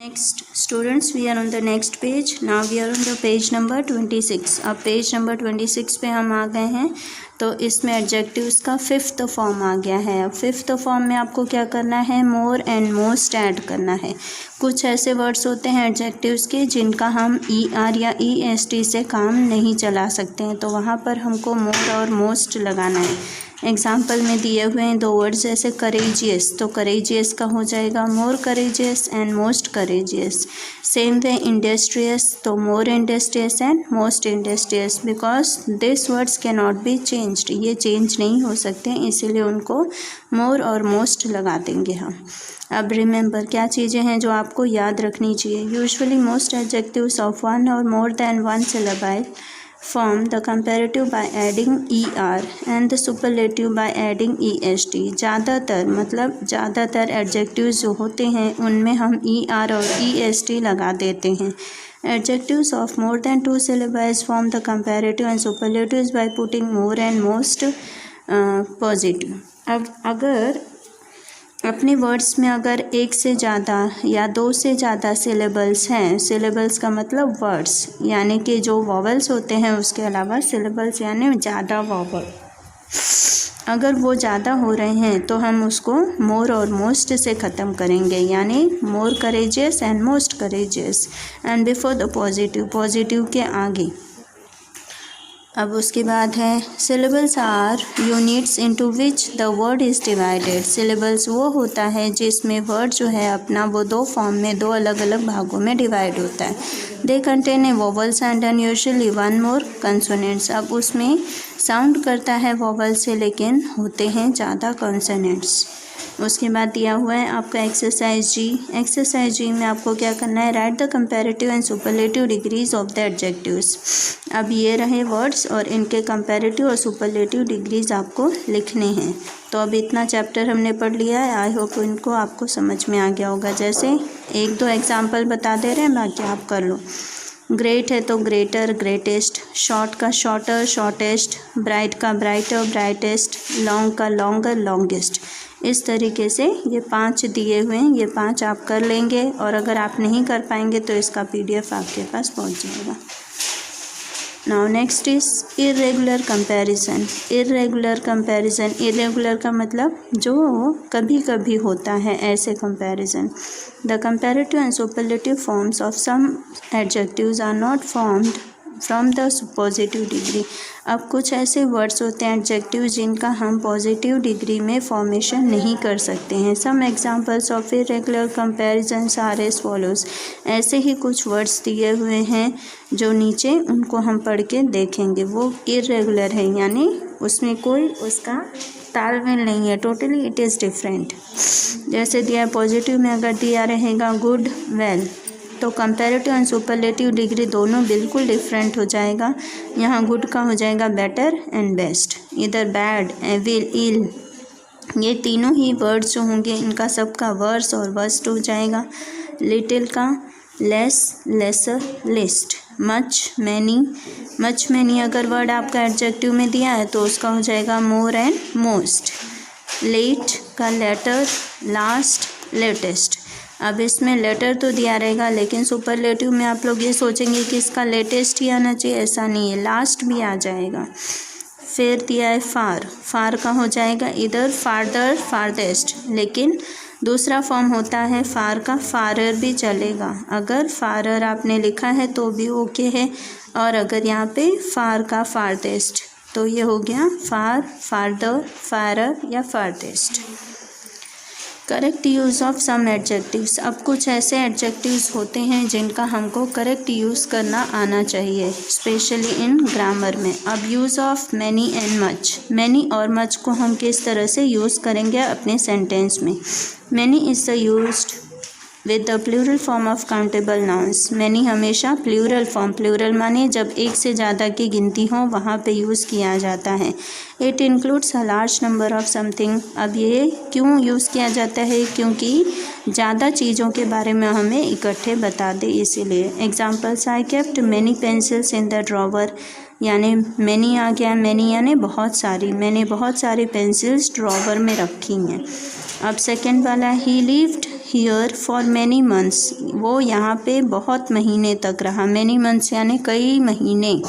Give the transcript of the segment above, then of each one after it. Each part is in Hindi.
Next, students, we are on the next page. Now we are on the page number 26. अब पेज नंबर 26 पे हम आ गए हैं. तो इसमें एडजेक्टिव्स का फिफ्थ फॉर्म आ गया है. अब फिफ्थ फॉर्म में आपको क्या करना है, मोर एंड मोस्ट ऐड करना है. कुछ ऐसे वर्ड्स होते हैं एडजेक्टिव्स के जिनका हम ER या EST से काम नहीं चला सकते हैं, तो वहाँ पर हमको मोर और मोस्ट लगाना है. एग्जाम्पल में दिए हुए हैं दो वर्ड्स जैसे करेजियस, तो करेजियस का हो जाएगा more courageous and most courageous. Same way industrious, तो more industrious and most industrious, because this words can not be changed, ये चेंज नहीं हो सकते, इसीलिए उनको मोर और मोस्ट लगा देंगे हम. अब रिमेंबर क्या चीज़ें हैं जो आपको याद रखनी चाहिए. Usually most adjectives of one और more than one syllable form the comparative by adding ER and the superlative by adding EST. ज़्यादातर मतलब ज़्यादातर एडजेक्टिव्स जो होते हैं उनमें हम ER और EST लगा देते हैं. Adjectives of more than two syllables form the comparative and superlatives by putting more and most positive. अब अगर अपने वर्ड्स में अगर एक से ज़्यादा या दो से ज़्यादा सिलेबल्स हैं, सिलेबल्स का मतलब वर्ड्स यानी कि जो वॉवल्स होते हैं उसके अलावा सिलेबल्स यानी ज़्यादा वॉवल, अगर वो ज़्यादा हो रहे हैं तो हम उसको मोर और मोस्ट से ख़त्म करेंगे, यानी more courageous and most courageous and before the positive, positive के आगे. अब उसके बाद है syllables are units into which the word is divided. Syllables वो होता है जिसमें वर्ड जो है अपना वो दो फॉर्म में दो अलग अलग भागों में डिवाइड होता है. They contain a vowel sound and usually one more consonants. अब उसमें साउंड करता है वोवल से लेकिन होते हैं ज़्यादा कंसोनेंट्स. उसके बाद दिया हुआ है आपका एक्सरसाइज जी. एक्सरसाइज जी में आपको क्या करना है, right the comparative and superlative degrees of the adjectives. अब ये रहे वर्ड्स और इनके कंपैरेटिव और सुपरलेटिव डिग्रीज आपको लिखने हैं. तो अब इतना चैप्टर हमने पढ़ लिया है, आई होप इनको आपको समझ में आ गया होगा. जैसे एक दो एग्जाम्पल बता दे रहे हैं, बाकी आप कर लो. ग्रेट है तो ग्रेटर ग्रेटेस्ट, शॉर्ट का शॉर्टर शॉर्टेस्ट, ब्राइट का ब्राइटर ब्राइटेस्ट, लॉन्ग का लॉन्गर लॉन्गेस्ट. इस तरीके से ये 5 दिए हुए हैं, ये 5 आप कर लेंगे और अगर आप नहीं कर पाएंगे तो इसका PDF आपके पास पहुंच जाएगा. Now next is irregular comparison. Irregular comparison, irregular का मतलब जो कभी कभी होता है, ऐसे comparison. The comparative and superlative forms of some adjectives are not formed from the positive degree. अब कुछ ऐसे वर्ड्स होते हैं एडजेक्टिव जिनका हम पॉजिटिव डिग्री में फॉर्मेशन नहीं कर सकते हैं. Some examples of irregular comparisons are as follows. ऐसे ही कुछ वर्ड्स दिए हुए हैं जो नीचे उनको हम पढ़ के देखेंगे. वो इरेगुलर है यानी उसमें कोई उसका तालमेल नहीं है, टोटली इट इज़ डिफरेंट. जैसे दिया है पॉजिटिव में अगर दिया रहेगा गुड वेल, तो कंपैरेटिव एंड सुपरलेटिव डिग्री दोनों बिल्कुल डिफरेंट हो जाएगा. यहाँ गुड का हो जाएगा बेटर एंड बेस्ट. इधर बैड एविल इल, ये तीनों ही वर्ड्स जो होंगे इनका सबका वर्स और वर्स्ट हो जाएगा. लिटिल का less laser list. Much many अगर वर्ड आपका एडजेक्टिव में दिया है तो उसका हो जाएगा मोर एंड मोस्ट. लेट का लेटर लास्ट लेटेस्ट. अब इसमें लेटर तो दिया रहेगा लेकिन सुपरलेटिव में आप लोग ये सोचेंगे कि इसका लेटेस्ट ही आना चाहिए, ऐसा नहीं है, लास्ट भी आ जाएगा. फिर दिया है फार का हो जाएगा इधर फार्दर फारदेस्ट, लेकिन दूसरा फॉर्म होता है फार का फारर भी चलेगा. अगर फारर आपने लिखा है तो भी ओके है, और अगर यहाँ पे फार का फारदेस्ट तो ये हो गया फार फार्दर फारर या farthest. Correct use of some adjectives. अब कुछ ऐसे एडजेक्टिव्स होते हैं जिनका हमको करेक्ट यूज़ करना आना चाहिए, स्पेशली इन ग्रामर में. अब use of many and much. Many और मच को हम किस तरह से यूज़ करेंगे अपने सेंटेंस में. Many is the used with the plural form of countable nouns. Many हमेशा प्लूरल फॉर्म, प्लूरल माने जब एक से ज़्यादा की गिनती हो वहाँ पे यूज़ किया जाता है. It includes a large number of something. अब ये क्यों यूज़ किया जाता है, क्योंकि ज़्यादा चीज़ों के बारे में हमें इकट्ठे बता दे, इसीलिए. Examples, I kept many pencils in the drawer, यानी मैनी आ गया, मैनी यानी बहुत सारी, मैंने बहुत सारी पेंसिल्स ड्रॉवर में रखी हैं. अब सेकेंड वाला ही lived here for many months, वो यहाँ पे बहुत महीने तक रहा, मैनी मंथ्स यानी कई महीने।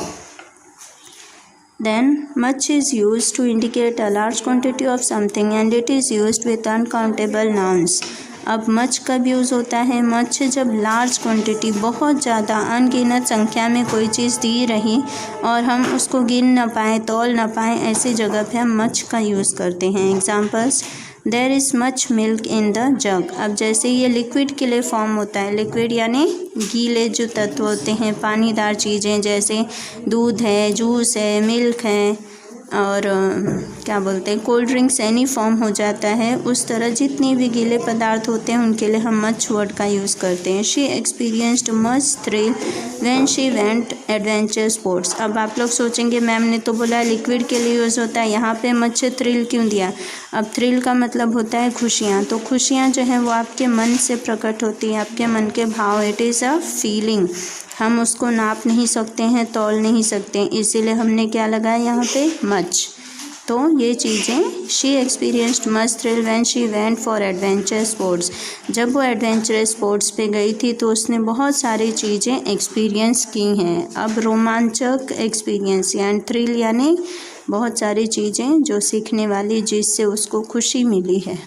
Then much is used to indicate a large quantity of something and it is used with uncountable nouns. अब much कब यूज़ होता है? much जब large quantity बहुत ज़्यादा अनगिनत संख्या में कोई चीज़ दी रही और हम उसको गिन न पाएँ, तौल न पाएँ, ऐसी जगह पे हम much का यूज़ करते हैं। Examples, there is much milk in the jug. अब जैसे ये लिक्विड के लिए फॉर्म होता है, लिक्विड यानी गीले जो तत्व होते हैं, पानीदार चीज़ें, जैसे दूध है, जूस है, मिल्क है और क्या बोलते हैं कोल्ड ड्रिंक्स, एनी फॉर्म हो जाता है। उस तरह जितनी भी गीले पदार्थ होते हैं उनके लिए हम मच वर्ड का यूज़ करते हैं। She experienced much thrill when she went adventure sports. अब आप लोग सोचेंगे मैम ने तो बोला लिक्विड के लिए यूज़ होता है, यहाँ पे मच थ्रिल क्यों दिया? अब थ्रिल का मतलब होता है खुशियाँ, तो खुशियाँ जो हैं वो आपके मन से प्रकट होती हैं, आपके मन के भाव। इट इज़ अ फीलिंग, हम उसको नाप नहीं सकते हैं, तौल नहीं सकते, इसीलिए हमने क्या लगाया यहाँ पे? मच। तो ये चीज़ें, she experienced much thrill when she went for adventure sports. जब वो एडवेंचर स्पोर्ट्स पे गई थी तो उसने बहुत सारी चीज़ें एक्सपीरियंस की हैं। अब रोमांचक एक्सपीरियंस यानी थ्रिल यानी बहुत सारी चीज़ें जो सीखने वाली, जिससे उसको खुशी मिली है।